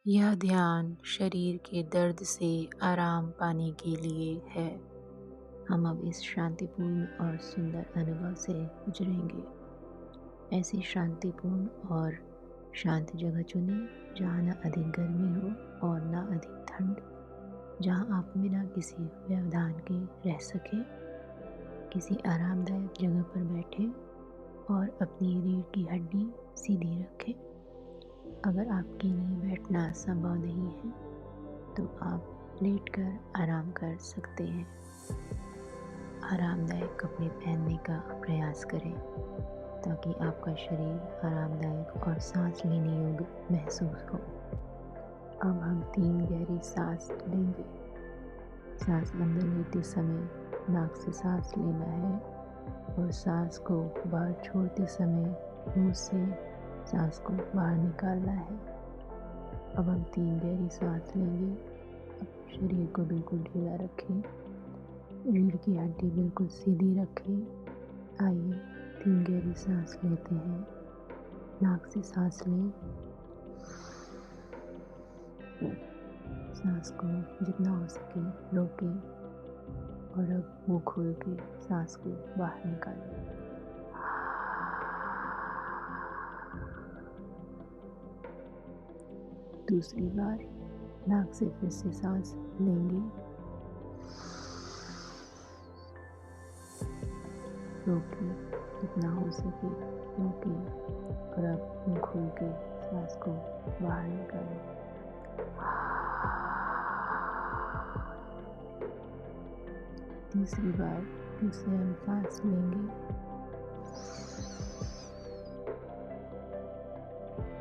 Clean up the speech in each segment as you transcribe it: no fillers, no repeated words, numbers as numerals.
यह ध्यान शरीर के दर्द से आराम पाने के लिए है। हम अब इस शांतिपूर्ण और सुंदर अनुभव से गुजरेंगे। ऐसी शांतिपूर्ण और शांत जगह चुनें जहाँ न अधिक गर्मी हो और न अधिक ठंड, जहाँ आप बिना किसी व्यवधान के रह सकें। किसी आरामदायक जगह पर बैठें और अपनी रीढ़ की हड्डी सीधी रखें। अगर आपके लिए बैठना संभव नहीं है तो आप लेटकर आराम कर सकते हैं। आरामदायक कपड़े पहनने का प्रयास करें ताकि आपका शरीर आरामदायक और सांस लेने योग्य महसूस हो। अब हम 3 गहरी सांस लेंगे। सांस अंदर लेते समय नाक से सांस लेना है और सांस को बाहर छोड़ते समय मुंह से सांस को बाहर निकालना है। अब हम 3 गहरी सांस लेंगे। अब शरीर को बिल्कुल ढीला रखें, रीढ़ की हड्डी बिल्कुल सीधी रखें। आइए 3 गहरी सांस लेते हैं। नाक से सांस लें, सांस को जितना हो सके रोकें और अब मुंह खोल के सांस को बाहर निकालें। दूसरी बार नाक से फिर से सांस लेंगे, रोकें, जितना हो सके रोकें और अब मुंह खोल के सांस को बाहर निकालें। तीसरी बार फिर से हम सांस लेंगे,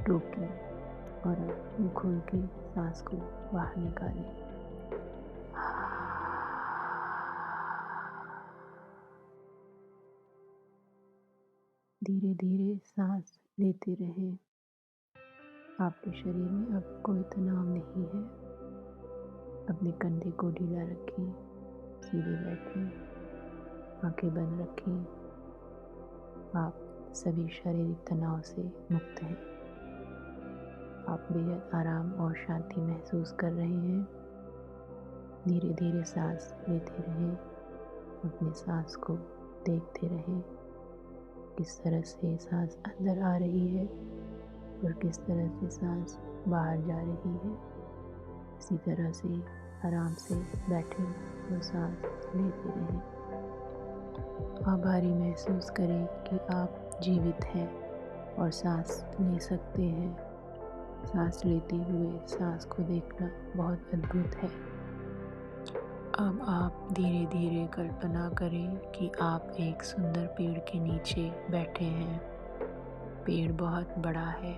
रोकें और अब मुंह खोल के सांस को बाहर निकालें। धीरे धीरे सांस लेते रहें। आपके शरीर में अब कोई तनाव नहीं है। अपने कंधे को ढीला रखें, सीधे बैठें, आंखें बंद रखें। आप सभी शारीरिक तनाव से मुक्त हैं। आप बेहद आराम और शांति महसूस कर रहे हैं। धीरे धीरे सांस लेते रहें। अपने सांस को देखते रहें, किस तरह से सांस अंदर आ रही है और किस तरह से सांस बाहर जा रही है। इसी तरह से आराम से बैठें और सांस लेते रहें। आभारी महसूस करें कि आप जीवित हैं और सांस ले सकते हैं। सांस लेते हुए सांस को देखना बहुत अद्भुत है। अब आप धीरे धीरे कल्पना करें कि आप एक सुंदर पेड़ के नीचे बैठे हैं। पेड़ बहुत बड़ा है,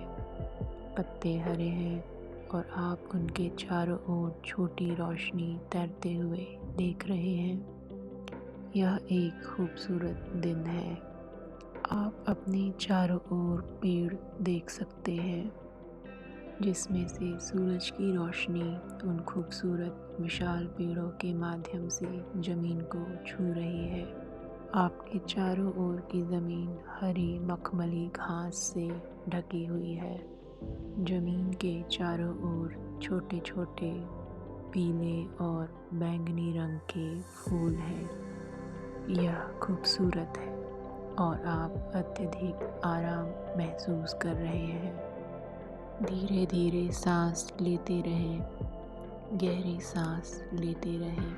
पत्ते हरे हैं और आप उनके चारों ओर छोटी रोशनी तैरते हुए देख रहे हैं। यह एक खूबसूरत दिन है। आप अपने चारों ओर पेड़ देख सकते हैं, जिसमें से सूरज की रोशनी उन खूबसूरत विशाल पेड़ों के माध्यम से जमीन को छू रही है। आपके चारों ओर की ज़मीन हरी मखमली घास से ढकी हुई है। जमीन के चारों ओर छोटे छोटे पीले और बैंगनी रंग के फूल हैं। यह खूबसूरत है और आप अत्यधिक आराम महसूस कर रहे हैं। धीरे धीरे सांस लेते रहें, गहरी सांस लेते रहें।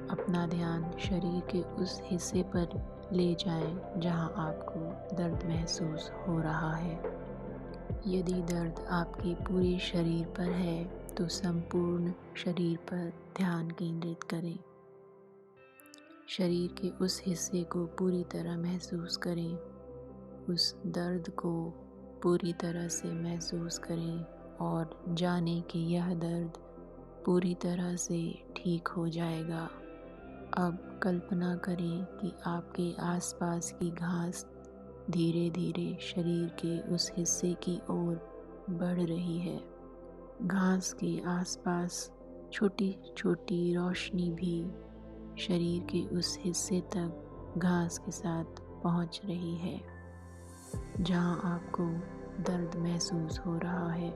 अपना ध्यान शरीर के उस हिस्से पर ले जाएं जहां आपको दर्द महसूस हो रहा है। यदि दर्द आपके पूरे शरीर पर है तो संपूर्ण शरीर पर ध्यान केंद्रित करें। शरीर के उस हिस्से को पूरी तरह महसूस करें। उस दर्द को पूरी तरह से महसूस करें और जानें कि यह दर्द पूरी तरह से ठीक हो जाएगा। अब कल्पना करें कि आपके आसपास की घास धीरे धीरे शरीर के उस हिस्से की ओर बढ़ रही है। घास के आसपास छोटी छोटी रोशनी भी शरीर के उस हिस्से तक घास के साथ पहुंच रही है जहां आपको दर्द महसूस हो रहा है।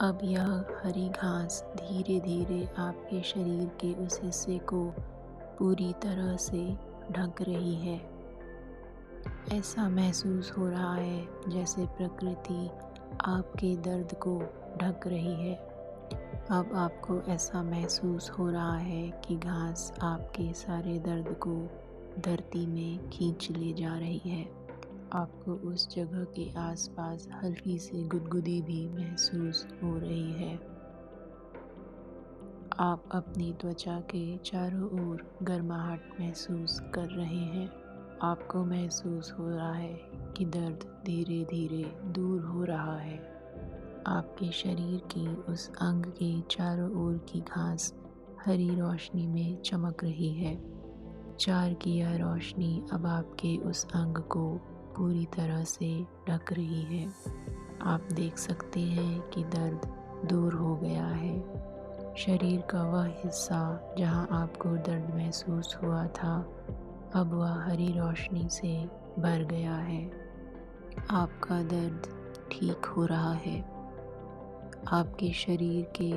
अब यह हरी घास धीरे धीरे आपके शरीर के उस हिस्से को पूरी तरह से ढक रही है। ऐसा महसूस हो रहा है जैसे प्रकृति आपके दर्द को ढक रही है। अब आपको ऐसा महसूस हो रहा है कि घास आपके सारे दर्द को धरती में खींच ले जा रही है। आपको उस जगह के आसपास हल्की सी गुदगुदी भी महसूस हो रही है। आप अपनी त्वचा के चारों ओर गर्माहट महसूस कर रहे हैं। आपको महसूस हो रहा है कि दर्द धीरे धीरे दूर हो रहा है। आपके शरीर की उस अंग के चारों ओर की घास हरी रोशनी में चमक रही है। चार की यह रोशनी अब आपके उस अंग को पूरी तरह से ढक रही है। आप देख सकते हैं कि दर्द दूर हो गया है। शरीर का वह हिस्सा जहां आपको दर्द महसूस हुआ था, अब वह हरी रोशनी से भर गया है। आपका दर्द ठीक हो रहा है। आपके शरीर के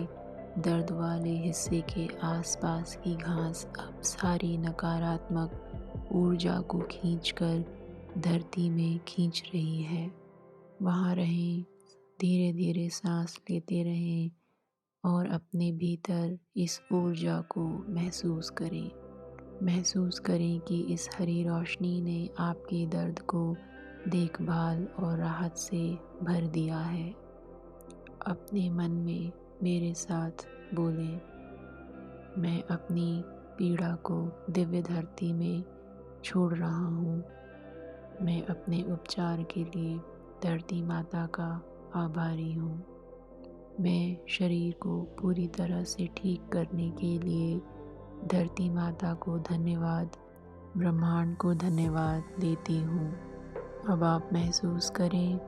दर्द वाले हिस्से के आसपास की घास अब सारी नकारात्मक ऊर्जा को खींचकर धरती में खींच रही है। वहाँ रहें, धीरे धीरे सांस लेते रहें और अपने भीतर इस ऊर्जा को महसूस करें। महसूस करें कि इस हरी रोशनी ने आपके दर्द को देखभाल और राहत से भर दिया है। अपने मन में मेरे साथ बोलें, मैं अपनी पीड़ा को दिव्य धरती में छोड़ रहा हूँ। मैं अपने उपचार के लिए धरती माता का आभारी हूँ। मैं शरीर को पूरी तरह से ठीक करने के लिए धरती माता को धन्यवाद, ब्रह्मांड को धन्यवाद देती हूँ। अब आप महसूस करें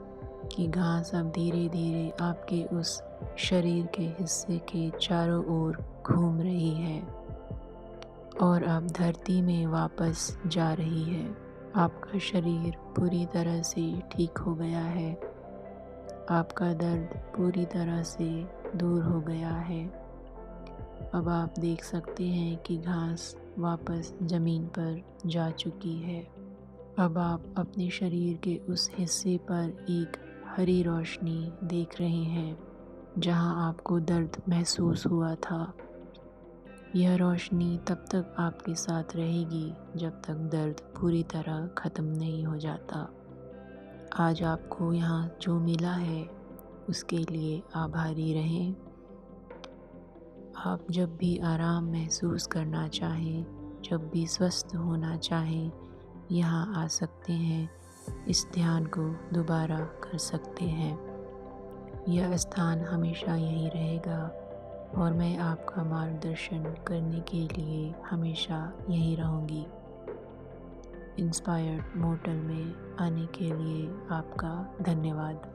कि घास अब धीरे धीरे आपके उस शरीर के हिस्से के चारों ओर घूम रही है और अब धरती में वापस जा रही है। आपका शरीर पूरी तरह से ठीक हो गया है। आपका दर्द पूरी तरह से दूर हो गया है। अब आप देख सकते हैं कि घास वापस ज़मीन पर जा चुकी है। अब आप अपने शरीर के उस हिस्से पर एक हरी रोशनी देख रहे हैं जहां आपको दर्द महसूस हुआ था। यह रोशनी तब तक आपके साथ रहेगी जब तक दर्द पूरी तरह ख़त्म नहीं हो जाता। आज आपको यहाँ जो मिला है उसके लिए आभारी रहें। आप जब भी आराम महसूस करना चाहें, जब भी स्वस्थ होना चाहें, यहाँ आ सकते हैं। इस ध्यान को दोबारा कर सकते हैं। यह स्थान हमेशा यहीं रहेगा और मैं आपका मार्गदर्शन करने के लिए हमेशा यहीं रहूँगी। इंस्पायर्ड मोर्टल में आने के लिए आपका धन्यवाद।